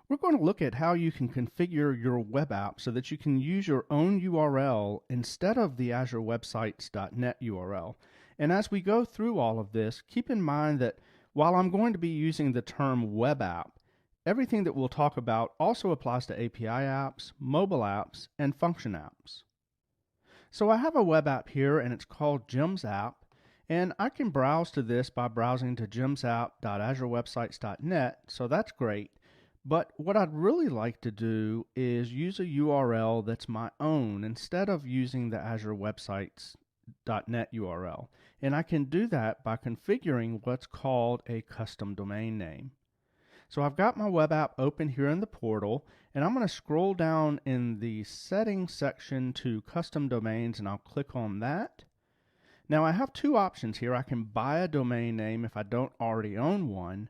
We're going to look at how you can configure your web app so that you can use your own URL instead of the Azure Websites.net URL. And as we go through all of this, keep in mind that while I'm going to be using the term web app, everything that we'll talk about also applies to API apps, mobile apps, and function apps. So I have a web app here, and it's called Jim's App, and I can browse to this by browsing to jimsapp.azurewebsites.net, so that's great. But what I'd really like to do is use a URL that's my own instead of using the Azure Websites.net URL. And I can do that by configuring what's called a custom domain name. So I've got my web app open here in the portal, and I'm going to scroll down in the settings section to custom domains, and I'll click on that. Now I have two options here. I can buy a domain name if I don't already own one,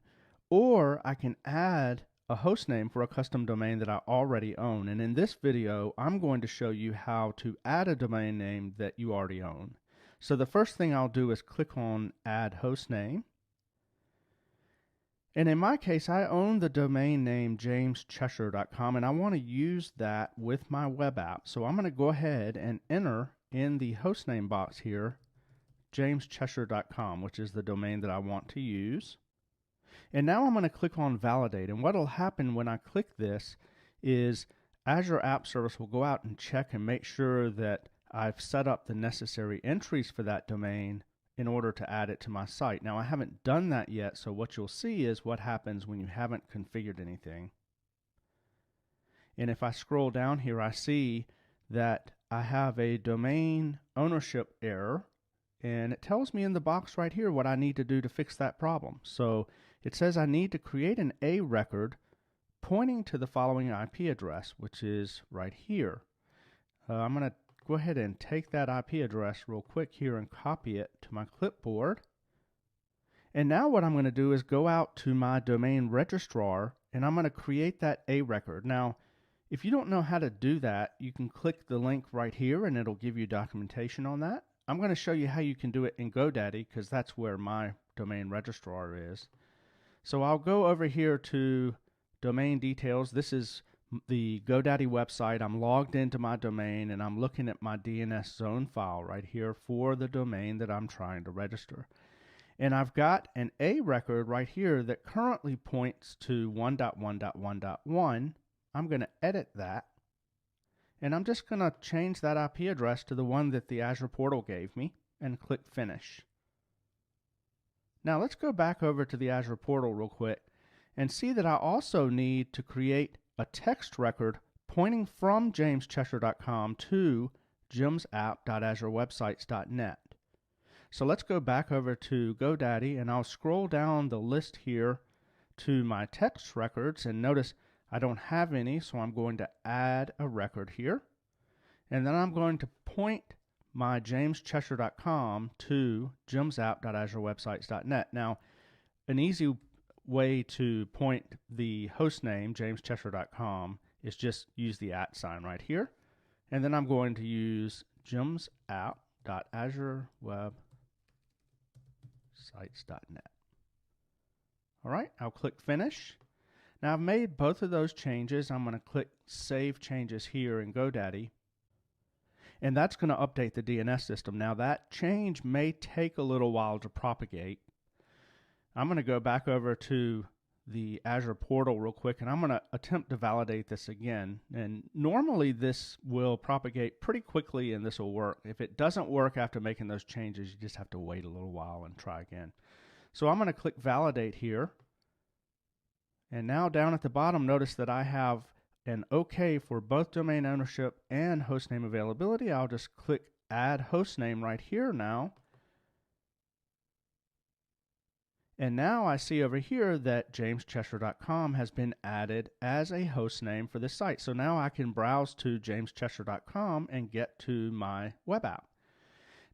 or I can add a host name for a custom domain that I already own. And in this video, I'm going to show you how to add a domain name that you already own. So the first thing I'll do is click on Add Host Name. And in my case, I own the domain name jamescheshire.com, and I want to use that with my web app. So I'm going to go ahead and enter in the hostname box here, jamescheshire.com, which is the domain that I want to use. And now I'm going to click on Validate. And what will happen when I click this is Azure App Service will go out and check and make sure that I've set up the necessary entries for that domain in order to add it to my site. Now I haven't done that yet, so what you'll see is what happens when you haven't configured anything. And if I scroll down here, I see that I have a domain ownership error, and it tells me in the box right here what I need to do to fix that problem. So it says I need to create an A record pointing to the following IP address, which is right here. I'm going to go ahead and take that IP address real quick here and copy it to my clipboard. And now what I'm going to do is go out to my domain registrar, and I'm going to create that A record. Now, if you don't know how to do that, you can click the link right here and it'll give you documentation on that. I'm going to show you how you can do it in GoDaddy because that's where my domain registrar is. So I'll go over here to domain details. This is the GoDaddy website. I'm logged into my domain and I'm looking at my DNS zone file right here for the domain that I'm trying to register. And I've got an A record right here that currently points to 1.1.1.1. I'm going to edit that. And I'm just going to change that IP address to the one that the Azure portal gave me and click Finish. Now let's go back over to the Azure portal real quick and see that I also need to create a text record pointing from jamescheshire.com to jimsapp.azurewebsites.net. So let's go back over to GoDaddy, and I'll scroll down the list here to my text records, and notice I don't have any, so I'm going to add a record here. And then I'm going to point my jamescheshire.com to jimsapp.azurewebsites.net. Now, an easy way to point the host name, jamescheshire.com, is just use the @ sign right here. And then I'm going to use jimsapp.azurewebsites.net. All right, I'll click Finish. Now I've made both of those changes. I'm going to click Save Changes here in GoDaddy. And that's going to update the DNS system. Now that change may take a little while to propagate. I'm going to go back over to the Azure portal real quick, and I'm going to attempt to validate this again. And normally this will propagate pretty quickly and this will work. If it doesn't work after making those changes, you just have to wait a little while and try again. So I'm going to click Validate here. And now down at the bottom, notice that I have an OK for both domain ownership and hostname availability. I'll just click Add Hostname right here now. And now I see over here that jamescheshire.com has been added as a hostname for this site. So now I can browse to jamescheshire.com and get to my web app.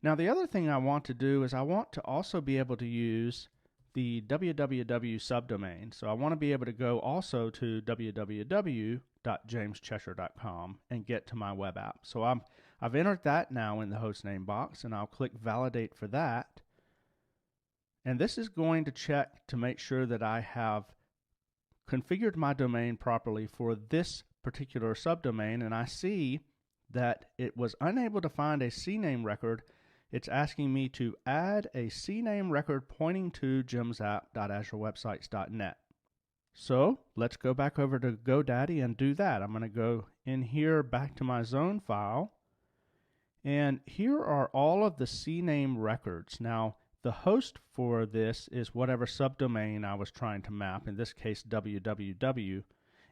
Now the other thing I want to do is I want to also be able to use the www subdomain. So I want to be able to go also to www.jamescheshire.com and get to my web app. So I've entered that now in the hostname box, and I'll click Validate for that. And this is going to check to make sure that I have configured my domain properly for this particular subdomain, and I see that it was unable to find a CNAME record. It's asking me to add a CNAME record pointing to gemsapp.azurewebsites.net. So let's go back over to GoDaddy and do that. I'm going to go in here back to my zone file, and here are all of the CNAME records. Now, the host for this is whatever subdomain I was trying to map, in this case www,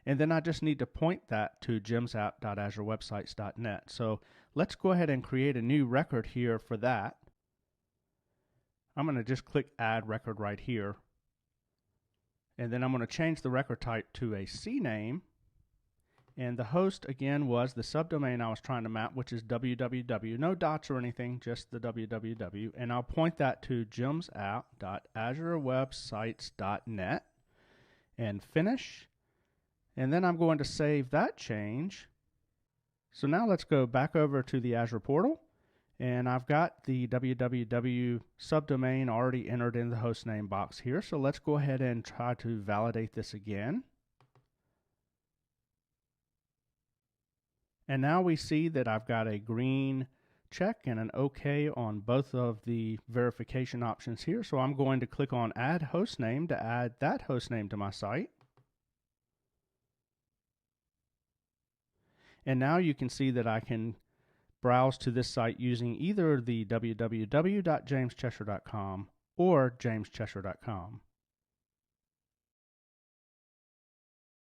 and then I just need to point that to gemsapp.azurewebsites.net. So let's go ahead and create a new record here for that. I'm going to just click Add Record right here, and then I'm going to change the record type to a CNAME, and the host again was the subdomain I was trying to map, which is www, no dots or anything, just the www, and I'll point that to gemsapp.azurewebsites.net and finish, and then I'm going to save that change. So now let's go back over to the Azure portal, and I've got the www subdomain already entered in the hostname box here, so let's go ahead and try to validate this again. And now we see that I've got a green check and an OK on both of the verification options here. So I'm going to click on Add Hostname to add that hostname to my site. And now you can see that I can browse to this site using either the www.jamescheshire.com or jamescheshire.com.